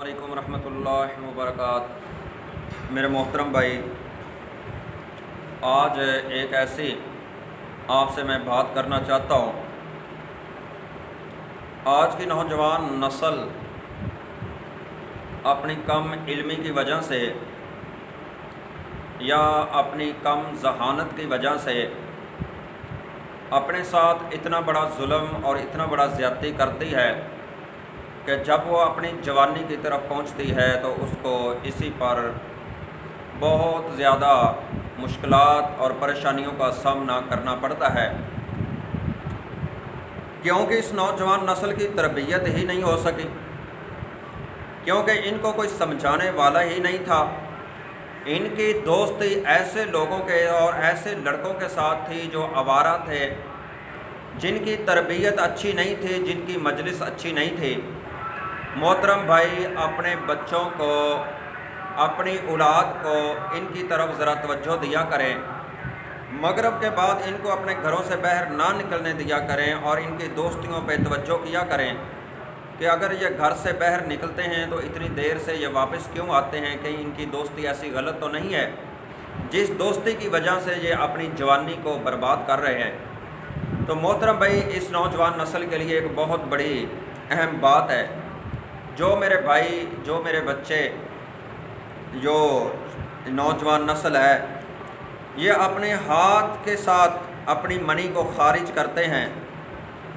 अस्सलामुअलैकुम रहमतुल्लाहि वबरकातुहू। मेरे मोहतरम भाई, आज एक ऐसी आपसे मैं बात करना चाहता हूँ। आज की नौजवान नस्ल अपनी कम इल्मी की वजह से या अपनी कम जहानत की वजह से अपने साथ इतना बड़ा जुल्म और इतना बड़ा ज़्यादती करती है कि जब वो अपनी जवानी की तरफ पहुंचती है तो उसको इसी पर बहुत ज़्यादा मुश्किलात और परेशानियों का सामना करना पड़ता है, क्योंकि इस नौजवान नस्ल की तरबियत ही नहीं हो सकी, क्योंकि इनको कोई समझाने वाला ही नहीं था। इनकी दोस्ती ऐसे लोगों के और ऐसे लड़कों के साथ थी जो आवारा थे, जिनकी तरबियत अच्छी नहीं थी, जिनकी मजलिस अच्छी नहीं थी। मोहतरम भाई, अपने बच्चों को, अपनी औलाद को इनकी तरफ ज़रा तवज्जो दिया करें। मगरिब के बाद इनको अपने घरों से बाहर ना निकलने दिया करें और इनकी दोस्तियों पे तवज्जो किया करें कि अगर ये घर से बाहर निकलते हैं तो इतनी देर से ये वापस क्यों आते हैं, कहीं इनकी दोस्ती ऐसी गलत तो नहीं है जिस दोस्ती की वजह से ये अपनी जवानी को बर्बाद कर रहे हैं। तो मोहतरम भाई, इस नौजवान नस्ल के लिए एक बहुत बड़ी अहम बात है। जो मेरे भाई, जो मेरे बच्चे, जो नौजवान नस्ल है, ये अपने हाथ के साथ अपनी मनी को खारिज करते हैं,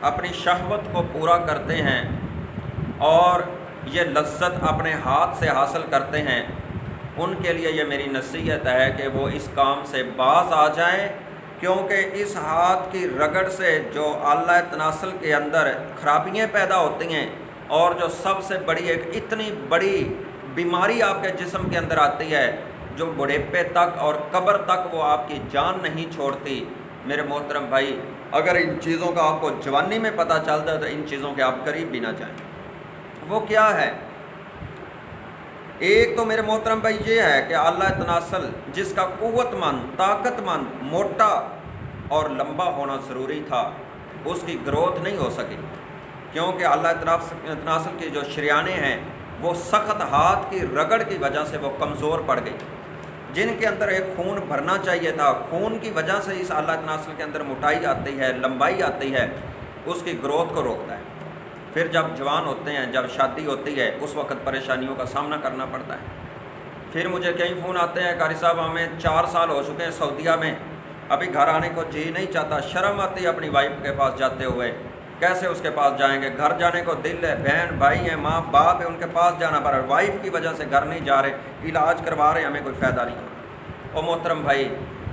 अपनी शहवत को पूरा करते हैं और ये लज्जत अपने हाथ से हासिल करते हैं। उनके लिए ये मेरी नसीहत है कि वो इस काम से बाज आ जाएं, क्योंकि इस हाथ की रगड़ से जो आला तनासल के अंदर खराबियाँ पैदा होती हैं और जो सबसे बड़ी एक इतनी बड़ी बीमारी आपके जिस्म के अंदर आती है जो बुढ़ापे तक और कब्र तक वो आपकी जान नहीं छोड़ती। मेरे मोहतरम भाई, अगर इन चीज़ों का आपको जवानी में पता चलता है तो इन चीज़ों के आप करीब भी ना जाएं। वो क्या है? एक तो मेरे मोहतरम भाई ये है कि अल्लाह तनासल जिसका क़ुव्वतमंद, ताकतमंद, मोटा और लंबा होना ज़रूरी था, उसकी ग्रोथ नहीं हो सकी, क्योंकि अल्लाह तनासल की जो शरियाने हैं वो सख्त हाथ की रगड़ की वजह से वो कमज़ोर पड़ गई। जिनके अंदर एक खून भरना चाहिए था, खून की वजह से इस अल्लाह तनासल के अंदर मोटाई आती है, लंबाई आती है, उसकी ग्रोथ को रोकता है। फिर जब जवान होते हैं, जब शादी होती है, उस वक्त परेशानियों का सामना करना पड़ता है। फिर मुझे कई फ़ोन आते हैं, कारी साहब हमें 4 साल हो चुके हैं सऊदीया में, अभी घर आने को जी नहीं चाहता, शर्म आती है अपनी वाइफ के पास जाते हुए, कैसे उसके पास जाएंगे, घर जाने को दिल है, बहन भाई हैं, माँ बाप है, उनके पास जाना पड़ रहा है, वाइफ की वजह से घर नहीं जा रहे, इलाज करवा रहे, हमें कोई फ़ायदा नहीं होगा। और मोहतरम भाई,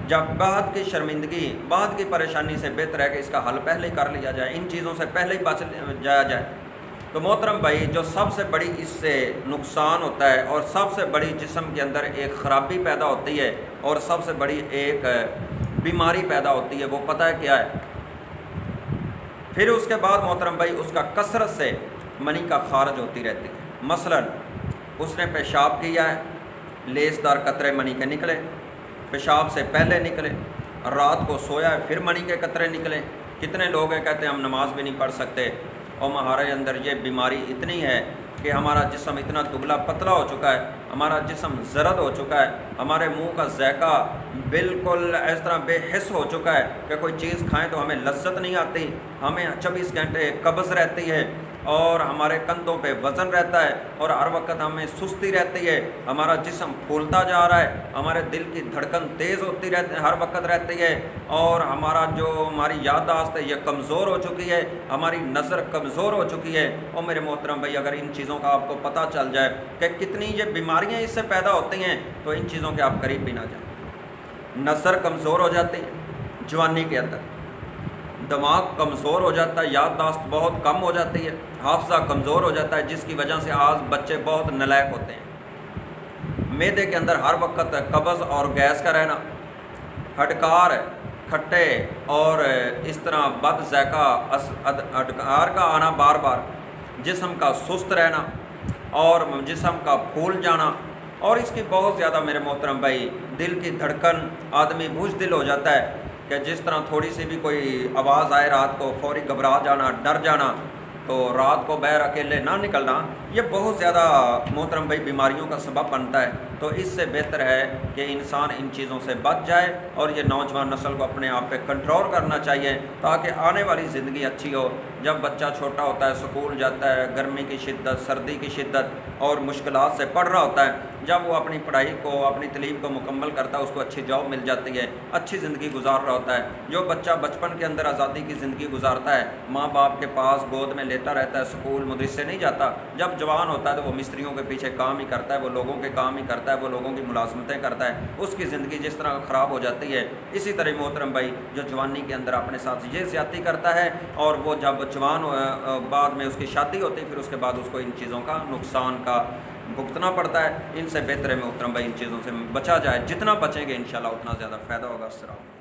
जब बाद की शर्मिंदगी, बाद की परेशानी से बेहतर है कि इसका हल पहले ही कर लिया जाए, इन चीज़ों से पहले ही बच जाया जाए। तो मोहतरम भाई, जो सबसे बड़ी इससे नुकसान होता है और सबसे बड़ी जिस्म के अंदर एक ख़राबी पैदा होती है और सबसे बड़ी एक बीमारी पैदा होती है, वो पता है क्या है? फिर उसके बाद मोहतरम भाई, उसका कसरत से मनी का खारज होती रहती है। मसलन उसने पेशाब किया है, लेसदार कतरे मनी के निकले, पेशाब से पहले निकले, रात को सोया है, फिर मनी के कतरे निकले। कितने लोग हैं कहते हैं हम नमाज भी नहीं पढ़ सकते, और हमारे अंदर ये बीमारी इतनी है कि हमारा जिस्म इतना दुबला पतला हो चुका है, हमारा जिस्म ज़रद हो चुका है, हमारे मुंह का ज़ायक़ा बिल्कुल इस तरह बेहिस हो चुका है कि कोई चीज़ खाएं तो हमें लज्जत नहीं आती, हमें 24 घंटे कब्ज़ रहती है और हमारे कंधों पे वज़न रहता है और हर वक्त हमें सुस्ती रहती है, हमारा जिस्म फूलता जा रहा है, हमारे दिल की धड़कन तेज़ होती रहती हर वक्त रहती है और हमारी याददाश्त है ये कमज़ोर हो चुकी है, हमारी नज़र कमज़ोर हो चुकी है। और मेरे मोहतरम भाई, अगर इन चीज़ों का आपको पता चल जाए कि कितनी ये बीमारियाँ इससे पैदा होती हैं तो इन चीज़ों के आप करीब भी ना जाएँ। नज़र कमज़ोर हो जाती है जवानी के अंदर, दिमाग कमज़ोर हो जाता है, याददाश्त बहुत कम हो जाती है, हाफ़ज़ा कमज़ोर हो जाता है, जिसकी वजह से आज बच्चे बहुत नालायक होते हैं। मैदे के अंदर हर वक्त कब्ज़ और गैस का रहना, हडकार खट्टे और इस तरह बद ज़ायक़ा हडकार का आना बार बार, जिस्म का सुस्त रहना और जिस्म का फूल जाना, और इसकी बहुत ज़्यादा मेरे मोहतरम भाई दिल की धड़कन, आदमी बुज़दिल हो जाता है कि जिस तरह थोड़ी सी भी कोई आवाज़ आए रात को फौरी घबरा जाना, डर जाना, तो रात को बैर अकेले ना निकलना, ये बहुत ज़्यादा मोहतरम भाई बीमारियों का सबब बनता है। तो इससे बेहतर है कि इंसान इन चीज़ों से बच जाए और ये नौजवान नस्ल को अपने आप पे कंट्रोल करना चाहिए ताकि आने वाली ज़िंदगी अच्छी हो। जब बच्चा छोटा होता है, स्कूल जाता है, गर्मी की शिद्दत, सर्दी की शिद्दत और मुश्किलात से पढ़ रहा होता है, जब वो अपनी पढ़ाई को, अपनी तलीम को मुकम्मल करता है, उसको अच्छी जॉब मिल जाती है, अच्छी ज़िंदगी गुजार रहा होता है। जो बच्चा बचपन के अंदर आज़ादी की ज़िंदगी गुजारता है, माँ बाप के पास गोद में लेटा रहता है, स्कूल मदरसे नहीं जाता, जब जवान होता है तो वो मिस्त्रियों के पीछे काम ही करता है, वो लोगों के काम ही करता है, वो लोगों की मुलाजमतें करता है, उसकी ज़िंदगी जिस तरह ख़राब हो जाती है। इसी तरह मोहतरम भाई जो जवानी के अंदर अपने साथ ये ज़्यादती करता है और वो जब जवान बाद में उसकी शादी होती है, फिर उसके बाद उसको इन चीज़ों का नुकसान का भुगतना पड़ता है। इनसे बेहतर है मोहतरम भाई इन चीज़ों से बचा जाए, जितना बचेंगे इंशाल्लाह उतना ज़्यादा फ़ायदा होगा। अस्सलाम।